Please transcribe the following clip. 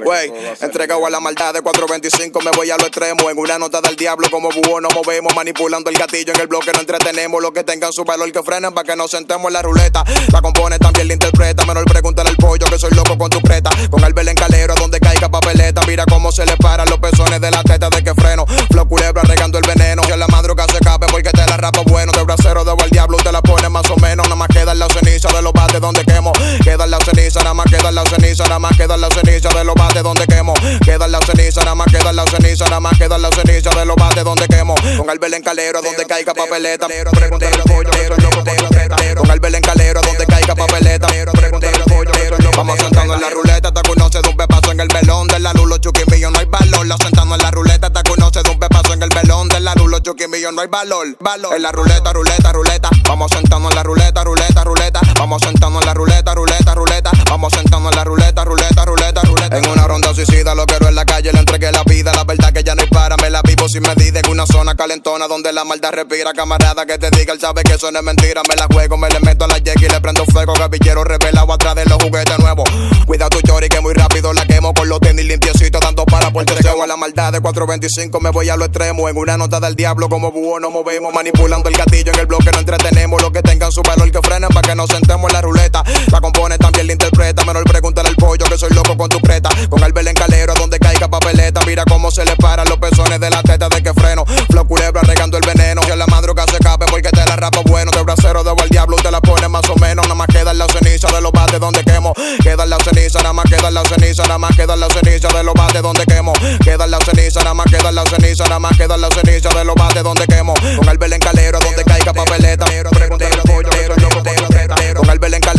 Wey, entregado a la maldad de 425, me voy a lo extremo. En una nota del diablo como búho nos movemos, manipulando el gatillo en el bloque no entretenemos. Los que tengan su valor que frenen para que nos sentemos en la ruleta. La compone también la interpreta, menor pregúntale al pollo que soy loco con tu creta. Con el en calero donde caiga papeleta, mira cómo se le paran los pezones de la teta de que freno. Flow culebra regando el veneno, que la madruga se escape porque te la rapo bueno. De bracero debo al diablo, te la pone más o menos. Nada más queda en la ceniza de los bates donde quemo. Queda en la ceniza, nada más queda en la ceniza, nada más queda en la ceniza de los bates donde quemo. Queda en la ceniza, nada más queda en la ceniza, nada más queda en la ceniza de los bates donde quemo. Con el en calero donde caiga papeleta. Pregúntale al pollo que soy loco con tu creta. Con el en calero donde caiga papeleta. Pregúntale al pollo que soy loco. Vamos sentando en la ruleta, te conoce de un pepazo en el melón de la luz, los chuquimillos no hay valor. La sentando en la ruleta, te conoce de un pepazo en el melón de la luz, los chuquimillos no hay valor. En la ruleta, ruleta, ruleta. Vamos sentando en la ruleta, ruleta, ruleta. Vamos sentando en la ruleta, ruleta, ruleta. Vamos sentando en la ruleta, ruleta, ruleta, ruleta. En una ronda suicida, lo quiero en la calle, le entregué la vida. La verdad que ya no hay para, me la vivo sin medida. En una zona calentona donde la maldad respira. Camarada que te diga, él sabe que eso no es mentira. Me la juego, me le meto a la yeca y le prendo fuego. Gavillero revelado atrás de los juguetes nuevos. Cuida tu chori que muy rápido la quemo. Con los tenis limpiecitos dando para por deseo. A la maldad de 425 me voy a lo extremo. En una nota del diablo como búho nos movemos, manipulando el gatillo en el bloque no entretenemos. Los que tengan su valor que frenen para que nos sentemos en la ruleta. La compone también la interpreta, menor pregúntale al pollo que soy loco con tu creta. Con el en calero donde caiga papeleta, mira cómo se le paran los pezones de la teta de que freno. Flow culebra regando el veneno, que la madruga se escape porque te la rapo bueno. De bracero debo al diablo, te la pone más o menos. Nada más queda en la ceniza de los bates donde quemo. Queda en la ceniza, nada más queda en la ceniza, nada más queda en la ceniza de los bates donde quemo. Queda en la ceniza, nada más queda en la ceniza, nada más queda en la ceniza de los bates donde quemo. Con el en calero donde caiga papeleta. Pregúntale al pollo que soy loco con tu creta. Con el en calero